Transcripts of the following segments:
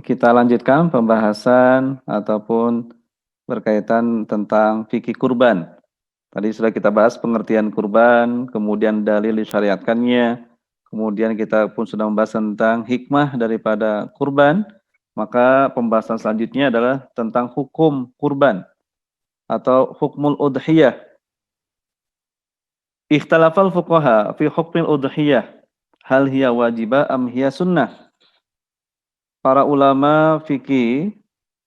kita lanjutkan pembahasan ataupun berkaitan tentang fikih kurban. Tadi sudah kita bahas pengertian kurban, kemudian dalil disyariatkannya, kemudian kita pun sudah membahas tentang hikmah daripada kurban. Maka pembahasan selanjutnya adalah tentang hukum kurban atau hukmul udhiyah. Ikhtalafal fuqaha fi hukmil udhiyah. Hal hiya wajibah am hiya sunnah? Para ulama fikih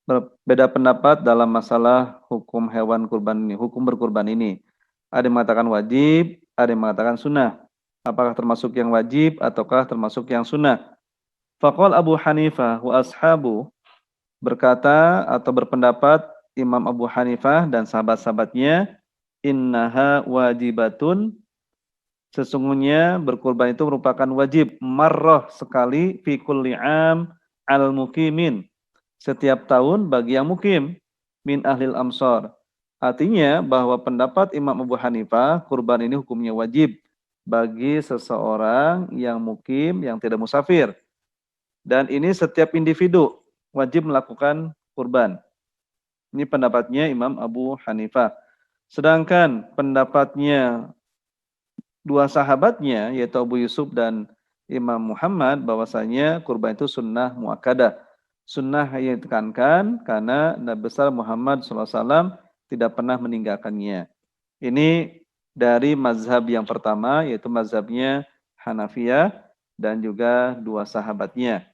berbeda pendapat dalam masalah hukum hewan kurban ini, hukum berkurban ini. Ada yang mengatakan wajib, ada yang mengatakan sunnah. Apakah termasuk yang wajib ataukah termasuk yang sunnah? Faqala Abu Hanifah wa ashabu, berkata atau berpendapat Imam Abu Hanifah dan sahabat-sahabatnya, innaha wajibatun, sesungguhnya berkurban itu merupakan wajib marrah sekali fi kulli am al mukimin, setiap tahun bagi yang mukim min ahlil amsar. Artinya bahwa pendapat Imam Abu Hanifah, kurban ini hukumnya wajib bagi seseorang yang mukim, yang tidak musafir. Dan ini setiap individu wajib melakukan kurban. Ini pendapatnya Imam Abu Hanifah. Sedangkan pendapatnya dua sahabatnya, yaitu Abu Yusuf dan Imam Muhammad, bahwasanya kurban itu sunnah muakkadah. Sunnah yang ditekankan karena Nabi besar Muhammad SAW tidak pernah meninggalkannya. Ini dari mazhab yang pertama, yaitu mazhabnya Hanafiyah dan juga dua sahabatnya.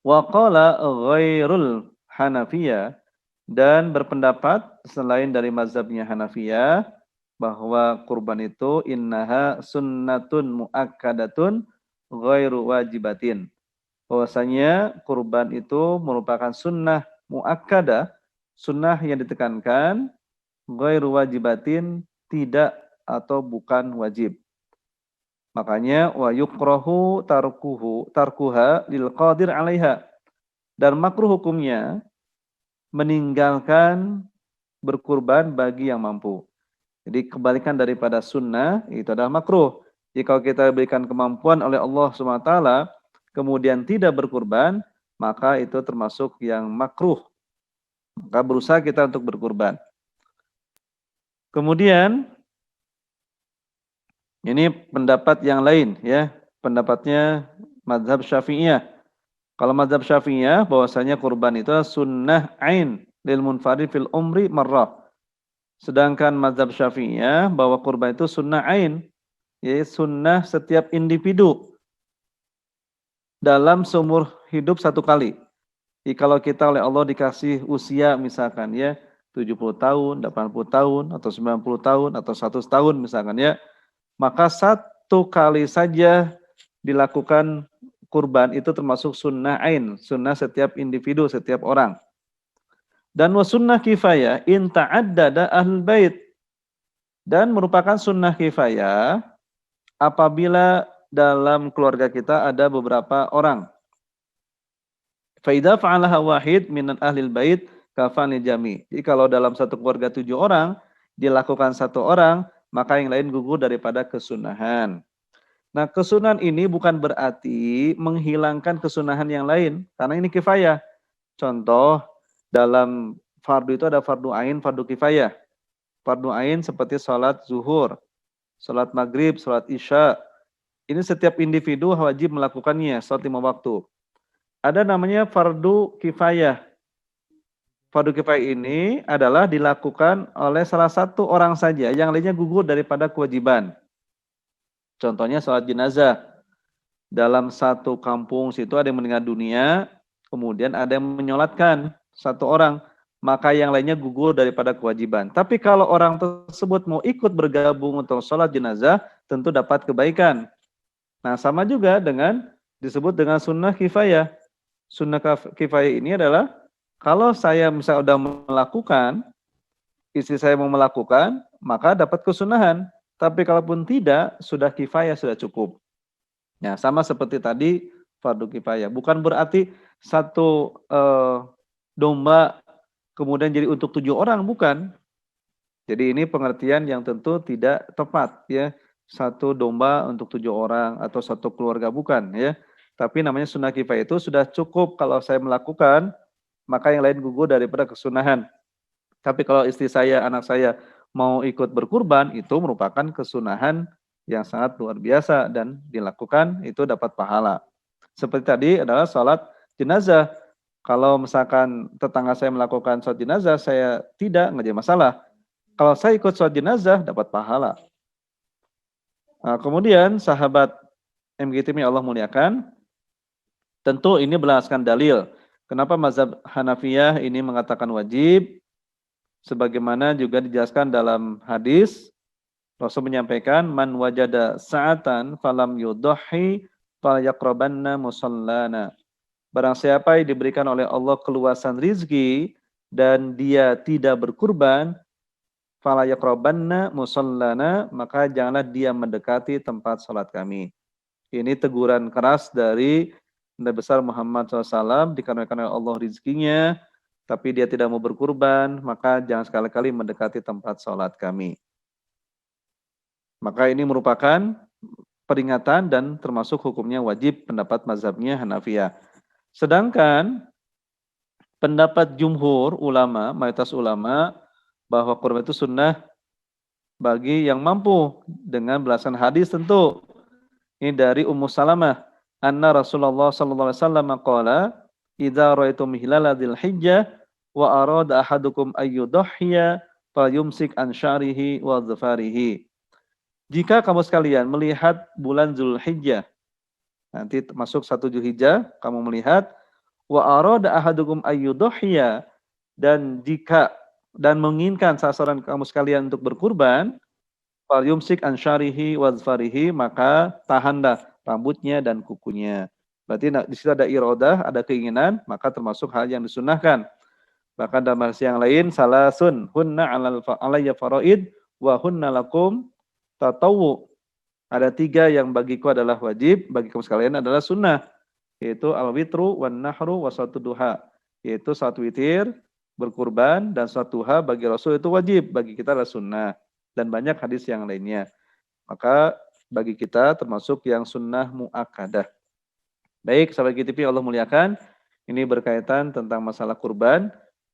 Wa qala ghairul Hanafiyah, dan berpendapat selain dari mazhabnya Hanafiyah bahwa kurban itu innaha sunnatun muakkadatun ghairu wajibatin. Bahwasanya kurban itu merupakan sunnah muakkadah, sunnah yang ditekankan, ghairu wajibatin, tidak atau bukan wajib. Makanya wa yukrahu tarkuha lil qadir 'alaiha. Dan makruh hukumnya meninggalkan berkurban bagi yang mampu. Jadi kebalikan daripada sunnah itu adalah makruh. Jika kita berikan kemampuan oleh Allah SWT, kemudian tidak berkurban, maka itu termasuk yang makruh. Maka berusaha kita untuk berkurban. Kemudian, ini pendapat yang lain, ya, pendapatnya mazhab Syafi'iyah. Kalau mazhab Syafi'iyah, bahwasanya kurban itu sunnah ain lil munfarid fil umri marrah. Sedangkan mazhab Syafi'iyah bahwa kurban itu sunnah ain, yaitu sunnah setiap individu dalam seumur hidup satu kali. Jadi kalau kita oleh Allah dikasih usia misalkan ya 70 tahun, 80 tahun, atau 90 tahun, atau 100 tahun misalkan ya, maka satu kali saja dilakukan kurban itu termasuk sunnah ain, sunnah setiap individu, setiap orang. Dan sunnah kifayah in ta'addada ahlul bait, dan merupakan sunnah kifayah apabila dalam keluarga kita ada beberapa orang. Fa idza fa'alaha wahid minan ahlil bait kafani jami. Jadi kalau dalam satu keluarga 7 orang dilakukan satu orang, maka yang lain gugur daripada kesunahan. Nah, kesunahan ini bukan berarti menghilangkan kesunahan yang lain, karena ini kifayah. Contoh, dalam fardu itu ada fardu ain, fardu kifayah. Fardu ain seperti sholat zuhur, sholat maghrib, sholat isya. Ini setiap individu wajib melakukannya, sholat 5 waktu. Ada namanya fardu kifayah. Fardu kifayah ini adalah dilakukan oleh salah satu orang saja, yang lainnya gugur daripada kewajiban. Contohnya sholat jenazah. Dalam satu kampung situ ada yang meninggal dunia, kemudian ada yang menyolatkan satu orang, maka yang lainnya gugur daripada kewajiban. Tapi kalau orang tersebut mau ikut bergabung untuk sholat jenazah, tentu dapat kebaikan. Nah, sama juga dengan disebut dengan sunnah kifayah. Sunnah kifayah ini adalah kalau saya misalnya sudah melakukan, istri saya mau melakukan, maka dapat kesunahan. Tapi kalaupun tidak, sudah kifayah, sudah cukup. Ya, sama seperti tadi fardu kifayah. Bukan berarti satu domba kemudian jadi untuk 7 orang, bukan. Jadi ini pengertian yang tentu tidak tepat, ya. Satu domba untuk 7 orang atau satu keluarga, bukan, ya. Tapi namanya sunnah kifayah itu sudah cukup kalau saya melakukan, maka yang lain gugur daripada kesunahan. Tapi kalau istri saya, anak saya mau ikut berkurban, itu merupakan kesunahan yang sangat luar biasa dan dilakukan itu dapat pahala. Seperti tadi adalah sholat jenazah. Kalau misalkan tetangga saya melakukan sholat jenazah, saya tidak, nggak jadi masalah. Kalau saya ikut sholat jenazah, dapat pahala. Nah, kemudian sahabat MGT yang Allah muliakan, tentu ini berdasarkan dalil. Kenapa mazhab Hanafiyah ini mengatakan wajib? Sebagaimana juga dijelaskan dalam hadis, Rasul menyampaikan, man wajada sa'atan falam yudahi falyaqrabanna musallana. Barang siapa yang diberikan oleh Allah keluasan rizki dan dia tidak berkurban, fala yaqrabanna musallana, maka janganlah dia mendekati tempat salat kami. Ini teguran keras dari Nabi besar Muhammad SAW, dikarenakan oleh Allah rizkinya, tapi dia tidak mau berkurban, maka jangan sekali-kali mendekati tempat salat kami. Maka ini merupakan peringatan dan termasuk hukumnya wajib pendapat mazhabnya Hanafiyah. Sedangkan pendapat jumhur ulama, mayoritas ulama, bahwa kurban itu sunnah bagi yang mampu dengan belasan hadis tentu. Ini dari Ummu Salamah. Anna Rasulullah sallallahu alaihi wasallam qala, "Idza ra'aitum hilala dzil hijjah wa arada ahadukum ayyudhhiya falyumsik an sya'rihi wa dhafarihi." Jika kamu sekalian melihat bulan Zulhijjah, nanti masuk 1 Zulhijjah, kamu melihat wa arada ahadukum ayyudhhiya, dan menginginkan sasaran kamu sekalian untuk berkurban, fal yumsik an syarihi wa dzfarihi, maka tahanlah rambutnya dan kukunya. Berarti di situ ada iradah, ada keinginan, maka termasuk hal yang disunahkan. Bahkan dalam hadis yang lain, salasun hunna alayya faraid wa hunna lakum tatawwu. Ada 3 yang bagiku adalah wajib, bagi kamu sekalian adalah sunnah, yaitu al-witru wan nahru wa salatu duha, yaitu salat witir, berkurban, dan salat duha bagi Rasul itu wajib, bagi kita adalah sunnah, dan banyak hadis yang lainnya. Maka bagi kita termasuk yang sunnah muakkadah. Baik, sahabat GTV Allah muliakan, ini berkaitan tentang masalah kurban.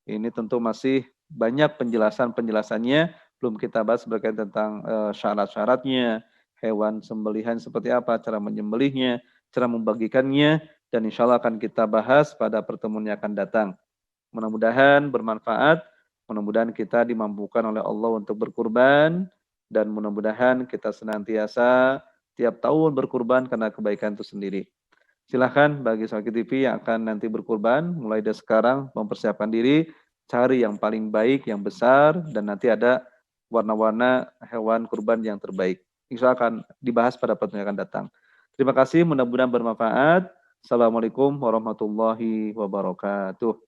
Ini tentu masih banyak penjelasannya, belum kita bahas berkaitan tentang syarat-syaratnya, hewan sembelihan seperti apa, cara menyembelihnya, cara membagikannya, dan insya Allah akan kita bahas pada pertemuan yang akan datang. Mudah-mudahan bermanfaat, mudah-mudahan kita dimampukan oleh Allah untuk berkurban, dan mudah-mudahan kita senantiasa tiap tahun berkurban karena kebaikan itu sendiri. Silahkan bagi Sahabat TV yang akan nanti berkurban, mulai dari sekarang mempersiapkan diri, cari yang paling baik, yang besar, dan nanti ada warna-warna hewan kurban yang terbaik. Insya Allah akan dibahas pada pertemuan yang akan datang. Terima kasih, mudah-mudahan bermanfaat. Assalamualaikum warahmatullahi wabarakatuh.